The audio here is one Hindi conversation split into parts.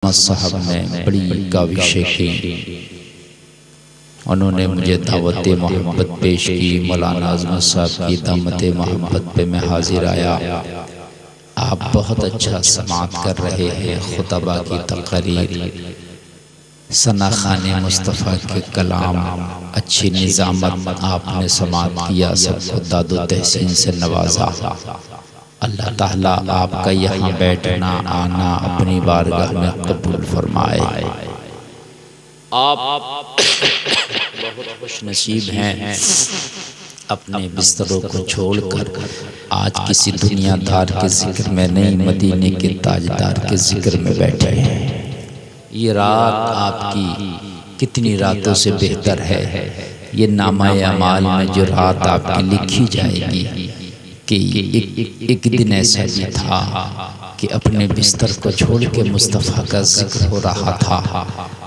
साहब ने बड़ी काविश की, उन्होंने मुझे दावत मोहब्बत पेश की। मौलाना अज़मत साहब की दावत मोहब्बत पे मैं हाजिर आया। आप बहुत अच्छा समात कर रहे हैं, खुतबा की तकरीर, सना खाने मुस्तफ़ा के कलाम, अच्छी निज़ामत आपने समात किया, सबको दादो तहसीन से नवाजा। अल्लाह ताला आपका यहाँ बैठना आना अपनी बारगाह में कबूल फरमाए। आप बहुत खुश नसीब हैं, अपने बिस्तरों को छोड़कर आज किसी दुनियादार के जिक्र में नहीं, मदीने के ताजदार के जिक्र में बैठे हैं। ये रात आपकी कितनी रातों से बेहतर है। ये नामाए अमाल में जो रात आपकी लिखी जाएगी कि एक दिन ऐसा भी था कि अपने बिस्तर को छोड़ के मुस्तफ़ा का जिक्र हो रहा था,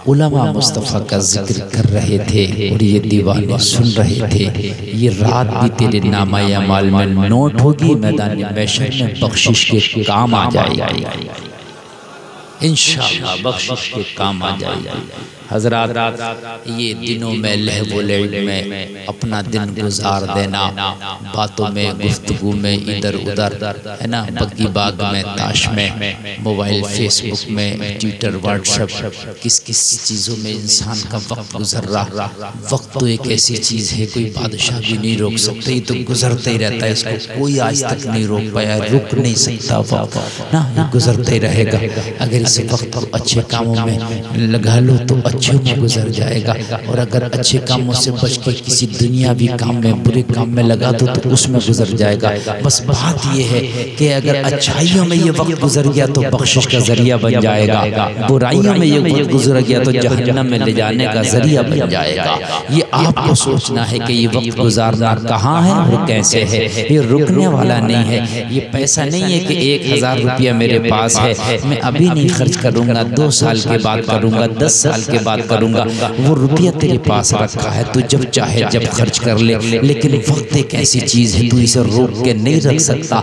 उलमा मुस्तफ़ा का जिक्र कर रहे थे और ये दीवाने सुन रहे थे। ये रात भी तेरे नामाए अमाल में नोट होगी, मैदान महशर में बख्शिश के काम आ जाएगी इंशाअल्लाह, बख्शिश के काम आ जाएगी। हज़रात, ये दिनों में लहव लैब में अपना दिन गुजार देना, बातों में, गुफ्तगू में, इधर उधर है ना, बग्गी बाग में, ताश में, मोबाइल, फेसबुक में, ट्विटर, व्हाट्सएप, किस किस चीज़ों में इंसान का वक्त गुजर रहा। वक्त तो एक ऐसी चीज़ है, कोई बादशाह भी नहीं रोक सकता, ये तो गुजरता ही रहता है, इसको कोई आज तक नहीं रोक पाया, रुक नहीं सकता वक्त ना, ये गुजरता ही रहेगा। अगर इस वक्त को अच्छे कामों में लगा लो तो अच्छे में गुजर जाएगा, और अगर अच्छे कामों से बच के किसी दुनियावी काम में, बुरे काम में लगा दो तो उसमें गुजर जाएगा। बस बात यह है कि अगर अच्छाइयों में ये वक्त गुजर गया तो बख्शिश का जरिया बन जाएगा, बुराइयों में ये वक्त गुजर गया तो जहन्नम में ले जाने का जरिया बन जाएगा। ये आपको सोचना है कि ये वक्त गुजारना कहाँ है और कैसे है, ये रुकने वाला नहीं है। ये पैसा नहीं है कि 1000 रुपया मेरे पास है, मैं अभी नहीं खर्च करूँगा, 2 साल के बाद करूँगा, 10 साल के बाद करूँगा। वो रुपया तेरे पास रखा है, तू जब चाहे जब खर्च कर ले, लेकिन वक्त एक ऐसी चीज़ है, तू इसे रोक के नहीं रख सकता।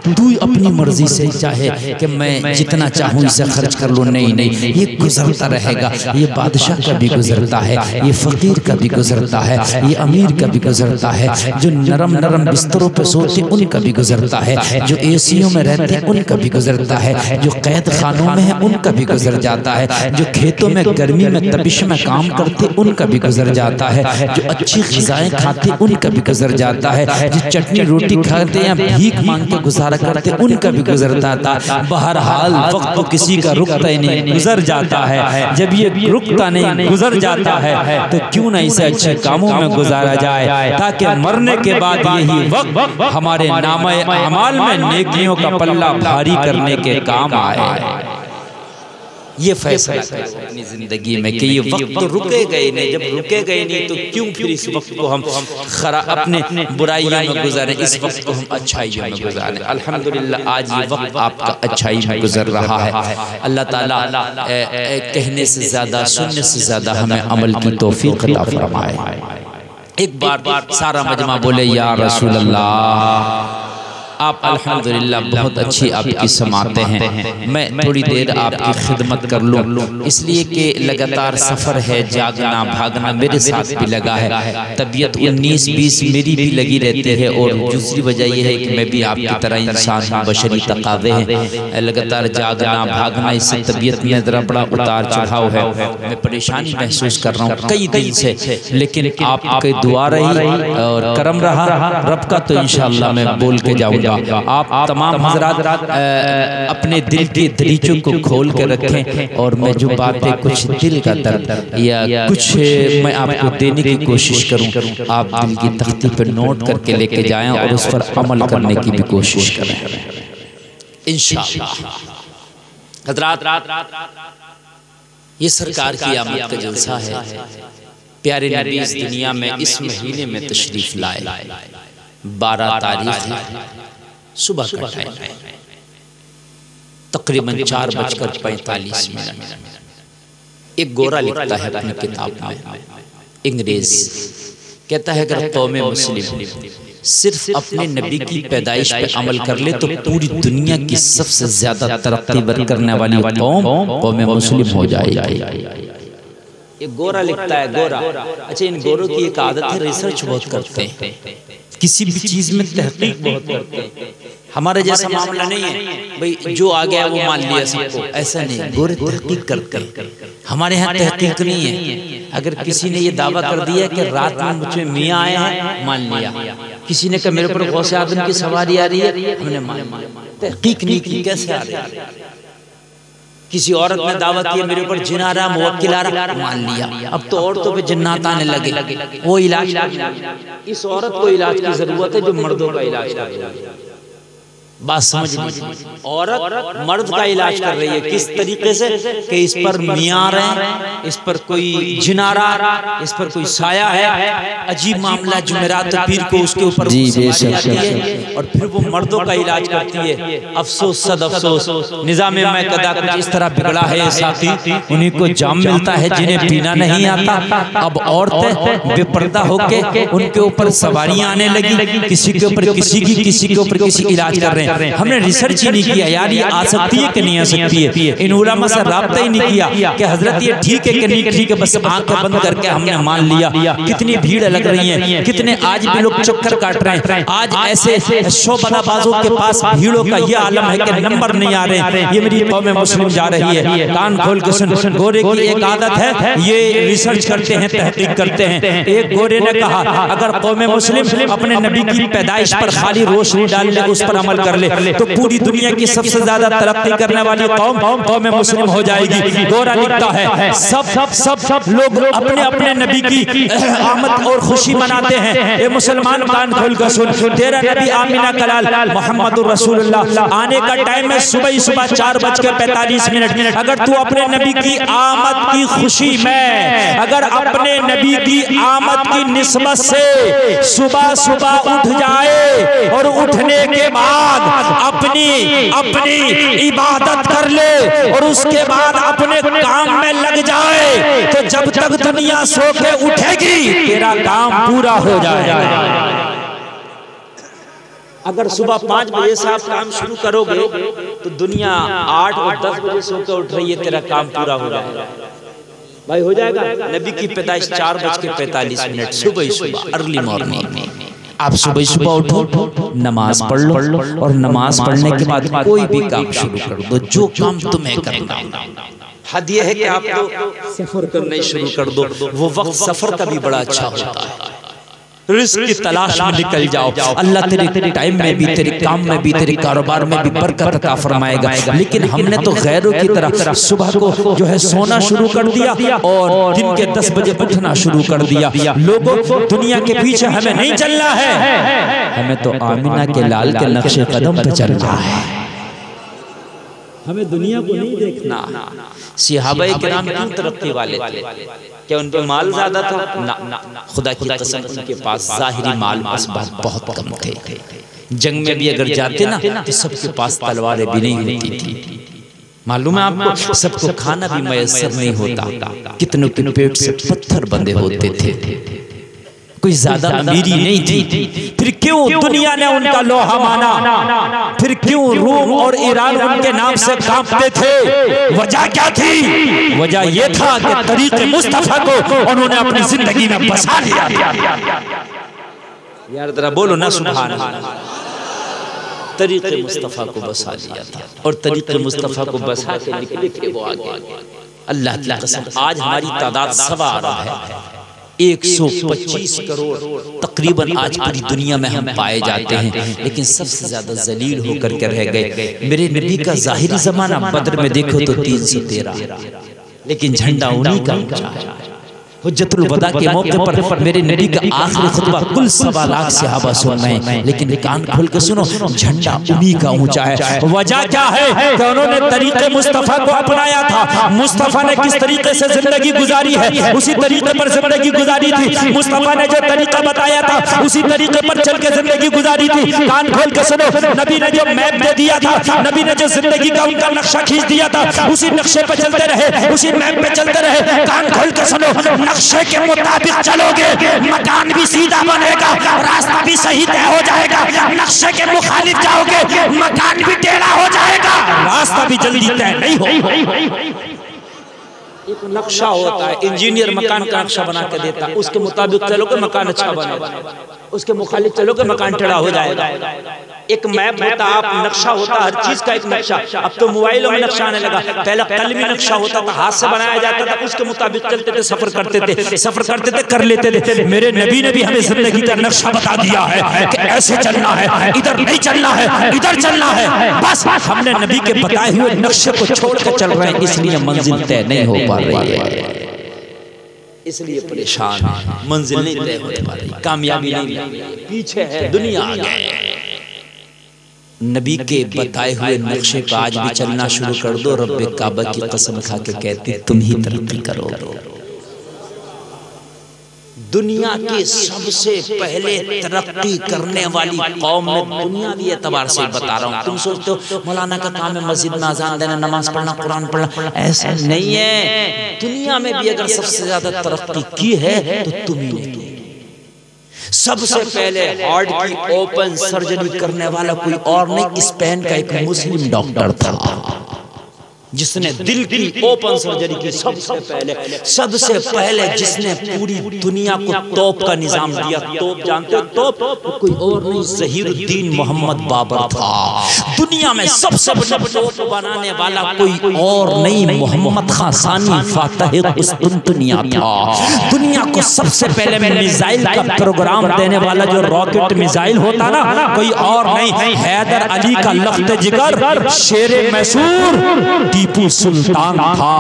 तू अपनी मर्जी से चाहे कि मैं जितना चाहूँ इसे खर्च कर लूँ, नहीं नहीं, ये गुजरता रहेगा। ये बादशाह का भी गुजरता है, ये फ़कीर का भी गुजरता है, ये अमीर का भी गुजरता है, जो नरम नरम बिस्तरों पर सोते उनका भी गुजरता है, जो एसियों में रहते हैं उनका भी गुजरता है, जो कैद खानों में है उनका भी गुजर जाता है, जो खेतों में गर्मी में तपिश में काम करते उनका भी गुजर जाता है, जो अच्छी ग़िज़ाएं खाते उनका भी गुजर जाता है, जो चटनी रोटी खाते या भीख मांग के गुजारा करते उनका भी गुजरता था। बहरहाल वक्त तो किसी का रुकता ही नहीं, गुजर जाता है। जब ये रुकता नहीं, गुजर जाता है, तो क्यों ना इसे अच्छे कामों में गुजारा जाए, ताकि मरने के बाद यही वक्त हमारे नामे अमाल में नेकियों का पल्ला भारी करने के काम आए। ये फैसला करो अपनी जिंदगी में कि ये वक्त तो रुकेगा ही नहीं। जब रुकेगा ही नहीं तो क्यों फिर इस वक्त को हम अपने बुराइयों में गुजारें, इस वक्त को हम अच्छाइयों में गुजारें। अल्हम्दुलिल्लाह आज ये वक्त आपका अच्छाई में गुजर रहा है। अल्लाह ताला कहने से ज़्यादा, सुनने से ज़्यादा हमें अमल की तौफीक अता फरमाए। एक बार सारा मजमा बोले या रसूल अल्लाह। आप अल्हम्दुलिल्लाह बहुत अच्छी आपकी समातें हैं। मैं थोड़ी देर आपकी खिदमत कर लूँ, इसलिए कि लगातार सफ़र है, जागना भागना मेरे साथ भी लगा है, तबीयत 19-20 मेरी भी लगी रहती है, और दूसरी वजह यह है कि मैं भी आपकी तरह इंसान हूँ, बशरी तकाज़े हैं, लगातार जागना भागना, इससे तबीयत में ज़रा बड़ा उतार चढ़ाव है। मैं परेशानी महसूस कर रहा हूँ कई दिन से, लेकिन आपकी दुआ रही और करम रहा रब का, तो इंशाअल्लाह मैं बोल के जाऊँगा। आप तमाम हज़रात अपने दिल के दरीचों को खोल के रखें, और मैं जो बातें कुछ दिल का दर्द या कुछ मैं आपको देने की कोशिश करूं, आप दिल की तख्ती पर नोट करके लेके जाएं और उस पर अमल करने की भी कोशिश करें इंशाअल्लाह। हज़रात, ये सरकार की आमद का जलसा है। प्यारे नबी इस दुनिया में इस महीने में तशरीफ लाए, 12 तारीख है, सुबह का टाइम है, तकरीबन 4:45। एक गोरा लिखता है अपनी किताब में, अंग्रेज, कहता है अगर कौम मुस्लिम सिर्फ अपने नबी की पैदाइश पे अमल कर ले तो पूरी दुनिया की सबसे ज्यादा तरक्की करने वाली कौम मुस्लिम हो जाएगी। ये गोरा लिखता है, गोरा। अच्छा, इन गोरों की एक आदत है, रिसर्च बहुत करते हैं, किसी भी चीज में तहकीक बहुत करते हैं। हमारे जैसा मामला नहीं है भाई जो आ गया वो मान लिया सबको, ऐसा नहीं। गोरे तहकीक करते हैं, हमारे यहाँ तहकीक नहीं है। अगर किसी ने ये दावा कर दिया कि रात में मुझे मियाँ आए हैं, मान लिया। किसी ने कहा मेरे ऊपर गौसे आदम की सवारी आ रही है, हमने मान लिया। तहकीक नहीं की, कैसे आ रही है। किसी औरत ने दावा किया मेरे ऊपर जिन आ रहा, मुवक्किल आ रहा, मान लिया। अब तो औरतों पे जिन्नात आने लगे, वो इलाज। इस औरत को इलाज की जरूरत है जो मर्दों का इलाज कर रही है। बात समझ लीजिए, औरत मर्द का इलाज कर रही है। किस तरीके से कि इस पर मियाँ है, इस पर कोई जिनारा, इस पर कोई साया है। अजीब मामला। जुमेरात पीर को उसके ऊपर सवारी आती है और फिर वो मर्दों का इलाज करती है। अफसोस सद अफसोस, निजाम में कदा कुछ इस तरह बिगड़ा है साथी, उन्हीं को जाम मिलता है जिन्हें पीना नहीं आता। अब औरतें बेपर्दा होके उनके ऊपर सवारियां आने लगी, किसी के ऊपर किसी की, किसी के ऊपर किसी इलाज कर रहे हैं। हमने रिसर्च ही नहीं किया यार ये आ सकती है कि नहीं आ सकती है। इन उलमा से राब्ता ही नहीं किया कि हजरत ये ठीक है कि नहीं ठीक है, बस आंखें बंद करके हमने मान लिया। कितनी भीड़ लग रही है, कितने आज भी लोग चक्कर काट रहे हैं। आज ऐसे शोबनाबाजों के पास भीड़ों का ये आलम है कि नंबर नहीं आ रहे। ये मेरी कौम मुस्लिम जा रही है, कान खोल के सुन। गोरे की एक आदत है, ये रिसर्च करते हैं, तहकीक करते हैं। एक गोरे ने कहा अगर कौम मुस्लिम अपने नबी की पैदाइश पर खाली रोशनी डाल ले, उस पर अमल कर ले तो पूरी दुनिया की सबसे ज्यादा तरक्की करने वाली कौम मुस्लिम हो जाएगी। गोरा लिखता है सब लोग अपने अपने नबी की आमद और खुशी मनाते हैं। ये मुसलमान कान खोल कर सुन, तेरा नबी आमिना कलाल मोहम्मदुर रसूलुल्लाह आने का टाइम है सुबह 4:45। अगर तू अपने नबी की आमद की खुशी में, अगर अपने नबी की आमद की निस्बत से सुबह सुबह उठ जाए और उठने के बाद अपनी इबादत कर ले और उसके बाद अपने काम में लग जाए, तो जब तक दुनिया सो के उठेगी तेरा काम पूरा हो जाएगा। अगर सुबह 5 बजे से आप काम शुरू करोगे तो दुनिया 8 और 10 बजे सो के उठ रही है, तेरा काम पूरा हो जाएगा। भाई हो जाएगा। नबी की पैदाइश 4:45, सुबह अर्ली मॉर्निंग। आप सुबह उठो, नमाज पढ़ लो और नमाज पढ़ने के बाद कोई भी काम शुरू कर दो, जो काम तुम्हें करना। हद ये है कि आप तो सफर करना शुरू कर दो। वो वक्त सफर का भी बड़ा अच्छा होता है। रिस्क की तलाश में निकल जाओ, अल्लाह तेरे टाइम में भी, तेरे काम में भी, तेरे कारोबार में भी बरकत अता फरमाएगा। लेकिन हमने तो गैरों की तरह सुबह को जो है सोना शुरू कर दिया और दिन के 10 बजे उठना शुरू कर दिया। लोगों दुनिया के पीछे हमें नहीं चलना है, हमें तो आमिना के लाल के नक्शे कदम पे चलना है। हमें दुनिया को नहीं देखना। सहाबाए किराम क्यों तरक्की वाले थे? क्या उन पे माल ज्यादा था? ना, खुदा की कसम उनके पास जाहिरी माल बहुत कम थे। जंग में भी अगर जाते ना तो सबके पास तलवारें भी नहीं होती थी। मालूम है आपको, सबको खाना भी मयसर नहीं होता। कितनों के पेट से पत्थर बंधे होते थे, कोई ज्यादा अमीरी नहीं थी। फिर क्यों दुनिया ने उनका लोहा माना? फिर क्यों रोम और ईरान उनके नाम से कांपते थे? वजह क्या थी? वजह यह था कि तरीक़े मुस्तफा को उन्होंने अपनी जिंदगी में बसा लिया। यार जरा बोलो ना सुभान अल्लाह। तरीक़े मुस्तफा को बसा लिया था और तरीक़े मुस्तफा को बसा के निकले थे वो आगे। अल्लाह की कसम आज हमारी तादाद 1.25 है। 125 करोड़ तकरीबन आज पूरी दुनिया में हम पाए जाते हैं, लेकिन सबसे ज्यादा जलील होकर के रह गए। मेरे नबी का जाहिरी जमाना बद्र में देखो तो 313, लेकिन झंडा उन्हीं का ऊंचा है। हुज्जतुल वदा के मौके पर मेरे नबी का आखिरी खुतबा कुल 1.25 लाख सहाबा सुन रहे हैं, लेकिन कान खोल के सुनो, झंडा उन्हीं का ऊंचा है। वजह क्या है कि उन्होंने तरीके मुस्तफा को अपनाया था। मुस्तफा ने किस तरीके से जिंदगी गुजारी है उसी तरीके पर जिंदगी गुजारी थी। मुस्तफा ने जो तरीका बताया था उसी तरीके पर चल के जिंदगी गुजारी थी। कान खोल के सुनो, नबी ने जो मैप दे दिया था, नबी ने जो जिंदगी का उनका नक्शा खींच दिया था, उसी नक्शे पे चलते रहे, उसी मैप पे चलते रहे। कान खोल के सुनो, नक्शे के मुताबिक चलोगे मकान भी सीधा बनेगा, रास्ता भी सही तय हो जाएगा। नक्शे के मुखालिफ जाओगे मकान भी टेढ़ा हो जाएगा, रास्ता भी जल्दी तय नहीं हो। एक नक्शा होता है, इंजीनियर मकान का नक्शा बना के देता है, उसके मुताबिक चलोगे मकान अच्छा बनेगा, उसके मुखालिफ चलोगे मकान टेढ़ा हो जाएगा। एक मैप होता, आप नक्शा होता, हर चीज का एक नक्शा। अब तो मोबाइलों में नक्शा आने लगा, पहले कलमी नक्शा होता था, हाथ से बनाया जाता था, उसके मुताबिक चलते थे, सफर करते थे, कर लेते थे। मेरे नबी ने भी हमें जिंदगी का नक्शा बता दिया है कि ऐसे चलना है, इधर नहीं चलना है, इधर चलना है। बस हमने नबी के बताए हुए नक्शे को छोड़कर चल रहे हैं, इसलिए मंजिल तय नहीं हो पा रही है, इसलिए परेशान, मंजिल नहीं तय हो पा रही, कामयाबी नहीं, पीछे है दुनिया आगे। नबी के बताए हुए नक्शे का आज भी चलना शुरू कर दो, रब्बे काबा की कसम खा के कहती तुम ही तरक्की करोगे। दुनिया के सबसे पहले तरक्की करने वाली कौम में, दुनियावी एतबार से बता रहा हूँ। तुम सोचते हो मौलाना का काम है मस्जिद में अजान देना, नमाज पढ़ना, कुरान पढ़ना, ऐसा नहीं है। दुनिया में भी अगर सबसे ज्यादा तरक्की की है तो तुम ही ने की। सबसे पहले हार्ट की ओपन सर्जरी करने वाला कोई और नहीं, स्पेन का एक मुस्लिम डॉक्टर था जिसने दिल की ओपन सर्जरी की। सबसे पहले जिसने पूरी दुनिया को तोप का निजाम दिया। तोप जानते हो? तोप कोई और नहीं, ज़हीरुद्दीन मोहम्मद बाबर था। दुनिया में सबसे बड़ा तोप बनाने वाला कोई और नहीं, मोहम्मद खासानी फातह कुस्तुनतुनिया था। दुनिया को सबसे पहले मिसाइल का प्रोग्राम देने वाला जो रॉकेट मिसाइल होता ना, कोई और नहीं, हैदर अली का लख्त जिगर, शेरे मैसूर टीपू सुल्तान था।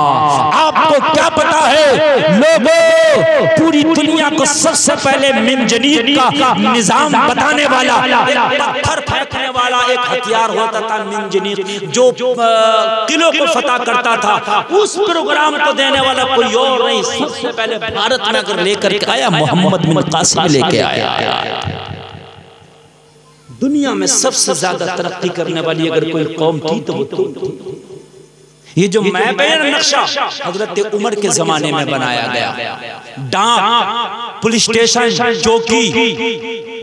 आपको क्या पता है लोगों, पूरी दुनिया को सबसे पहले मिनजनीद का निजाम बताने वाला, एक पत्थर फेंकने वाला एक हथियार होता था मिनजनीद, जो किलो को फतह करता था। उस प्रोग्राम को देने वाला कोई और नहीं, सबसे पहले भारत में अगर लेकर के आया मोहम्मद बिन कासिम लेके आया। दुनिया में सबसे ज्यादा तरक्की करने वाली अगर कोई कौम थी तो वो तुम थी। ये जो मैप है नक्शा हजरत उमर के जमाने में बनाया गया। डाक, पुलिस स्टेशन, चौकी,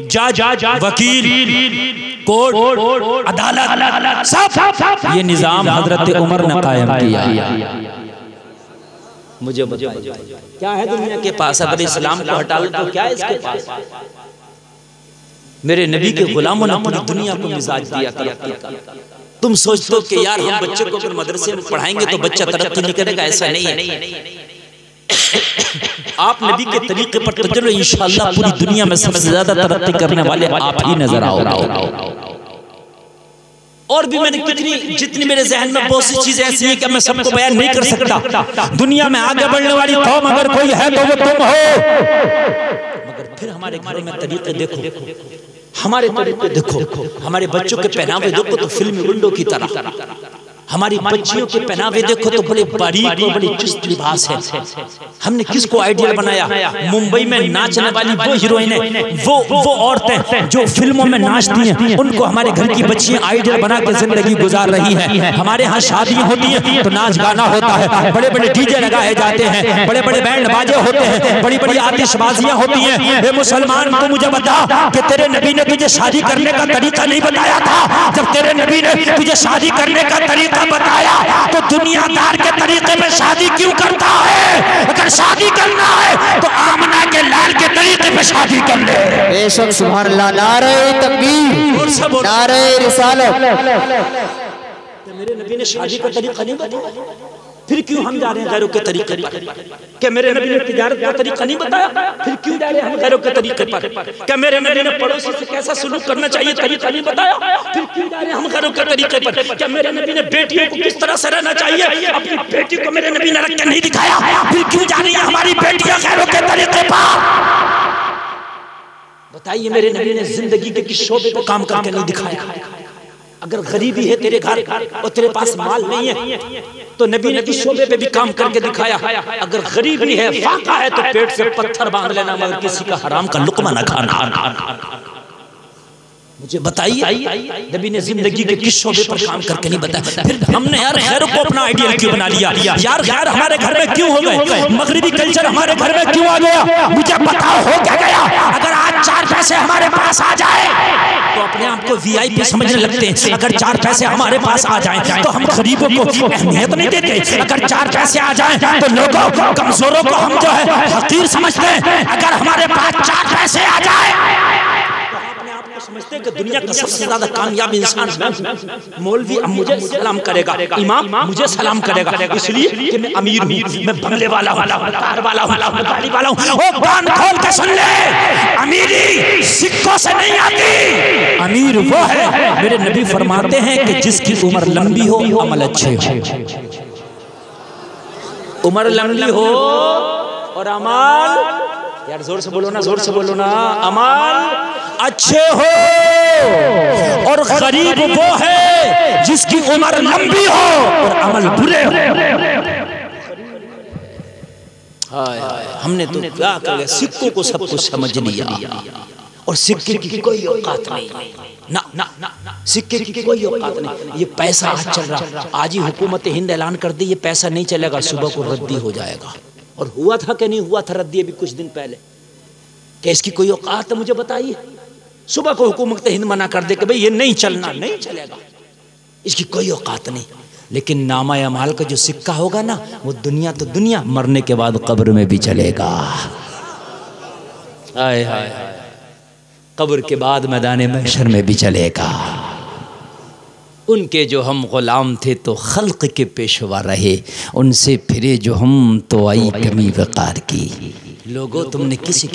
जज, वकील, कोर्ट, अदालत, सब ये निजाम हजरत उमर ने कायम किया। मुझे बताइए क्या है दुनिया के पास? अगर इस्लाम को हटा लो तो क्या है इसके पास? मेरे नबी के गुलामों ने पूरी दुनिया को मिजाज दिया तरक्की का। तुम सोचते हो कि यार हम बच्चे को अगर मदरसे में पढ़ाएंगे तो बच्चा तरक्की नहीं करेगा, ऐसा नहीं है। आप नबी के तरीके पर तो चलो, इंशाअल्लाह पूरी दुनिया में सबसे ज्यादा तरक्की करने वाले आप ही नजर आओगे। और भी मैंने जितनी मेरे जहन में बहुत सी चीजें ऐसी हैं कि मैं सबको बयान नहीं कर सकता। दुनिया में आगे बढ़ने वाली कौम अगर कोई है तो वो तुम हो। मगर फिर हमारे घरों में तरीके देखो, हमारे तरीके देखो, हमारे बच्चों के पहनावे देखो तो फिल्मी गुंडों की तरह, हमारी बच्चियों के पहनावे देखो तो बड़े बारीक और बड़े चुस्त लिबास है। हमने किसको आइडियल बनाया? मुंबई में नाचने वाली वो हीरोइनें, वो औरतें जो फिल्मों में नाचती हैं, उनको हमारे घर की बच्चियां आइडियल बना के जिंदगी गुजार रही हैं। हमारे यहाँ शादियां होती हैं तो नाच गाना होता है, बड़े बड़े डीजे लगाए जाते हैं, बड़े बड़े बैंड बाजे होते हैं, बड़ी बड़ी आतिशबाजियां होती हैं। ये मुसलमान को मुझे बता कि तेरे नबी ने तुझे शादी करने का तरीका नहीं बताया था? जब तेरे नबी ने तुझे शादी करने का तरीका बताया तो दुनियादार के तरीके में शादी क्यों करता है? अगर शादी करना है तो आमना के लाल के तरीके पे शादी कर ले। बेशक सुभान अल्लाह, नारे तकबीर, नारे रिसालत। मेरे नबी ने शादी का तरीका नहीं बताया, फिर क्यों हम जा रहे हैं गैरों के तरीके पर? क्या मेरे नबी ने तिजारत का तरीका नहीं बताया, फिर क्यों जा रहे हैं हम गैरों के तरीके पर? क्या मेरे नबी ने पड़ोसी से कैसा सुलूक करना चाहिए तरीका नहीं बताया, फिर क्यों जा रहे हैं हम गैरों के तरीके पर? क्या मेरे नबी ने बेटियों को किस तरह से रहना चाहिए, अपनी बेटी को मेरे नबी ने रख के नहीं दिखाया, फिर क्यों जा रही है हमारी बेटियां गैरों के तरीके पर? बताइए, मेरे नबी ने जिंदगी के किस शोबे को काम करके नहीं दिखाया? अगर गरीबी है तेरे घर और तेरे पास माल नहीं है तो नबी ने इस शोबे पे भी काम करके दिखाया। अगर गरीबी है, फाका है तो पेट से पत्थर बांध लेना, मगर किसी का हराम का लुकमा न खाना। मुझे बताइए, नबी ने जिंदगी के किस शोबे पर काम करके नहीं बताया। फिर हमने यार खैर को अपना आइडियल क्यों बना लिया? यार खैर हमारे घर में क्यों हो गए? मगरिबी कल्चर हमारे घर में क्यों आ गया? मुझे बताओ हो क्या गया? अगर आज 4 पैसे हमारे पास आ जाए तो अपने आप को VIP समझने लगते हैं। अगर 4 पैसे हमारे पास आ जाए तो हम गरीबों को अहमियत नहीं देते। अगर 4 पैसे आ जाए तो लोगों कमजोरों को हम जो है हकीर समझते हैं। अगर हमारे पास 4 पैसे आ जाए समझते हैं कि दुनिया का सबसे ज्यादा कामयाब इंसान मैं। मौलवी अब मुझे सलाम करेगा, इमाम मुझे सलाम करेगा, इसलिए कि मैं अमीर हूँ, मैं बंगले वाला हूँ, कार वाला हूँ, गाड़ी वाला हूँ। ओ कान खोल के सुन ले, अमीरी सिक्कों से नहीं आती। अमीर वो है, मेरे नबी फरमाते हैं कि जिसकी उम्र लंबी हो, अमल अच्छे हो। उम्र लंबी हो और अमल, यार जोर से बोलो ना, जोर से बोलो ना, अमल अच्छे हो। और गरीब वो है जिसकी उम्र लंबी हो और अमल बुरे हो। हमने तो क्या कर लिया, सिक्कों को सब कुछ समझ लिया और सिक्के की कोई औकात नहीं। ना ना ना, सिक्के की कोई औकात नहीं। ये पैसा आज चल रहा, आज ही हुकूमत हिंद ऐलान कर दी ये पैसा नहीं चलेगा, सुबह को रद्दी हो जाएगा। और हुआ था कि नहीं हुआ था रद्दी अभी कुछ दिन पहले? क्या इसकी कोई औकात है? मुझे बताइए। सुबह को हुकूमत हिंद मना कर दे कि भाई ये नहीं चलना, नहीं चलेगा, इसकी कोई औकात नहीं। लेकिन नामा अमाल का जो सिक्का होगा ना, वो दुनिया तो दुनिया, मरने के बाद कब्र में भी चलेगा। हाय हाय, कब्र के बाद मैदान महशर में भी चलेगा। उनके जो हम गुलाम थे तो खल्क के पेशवा रहे, उनसे फिरे जो हम तो आई कमी वकार की। लोगों तुमने किसी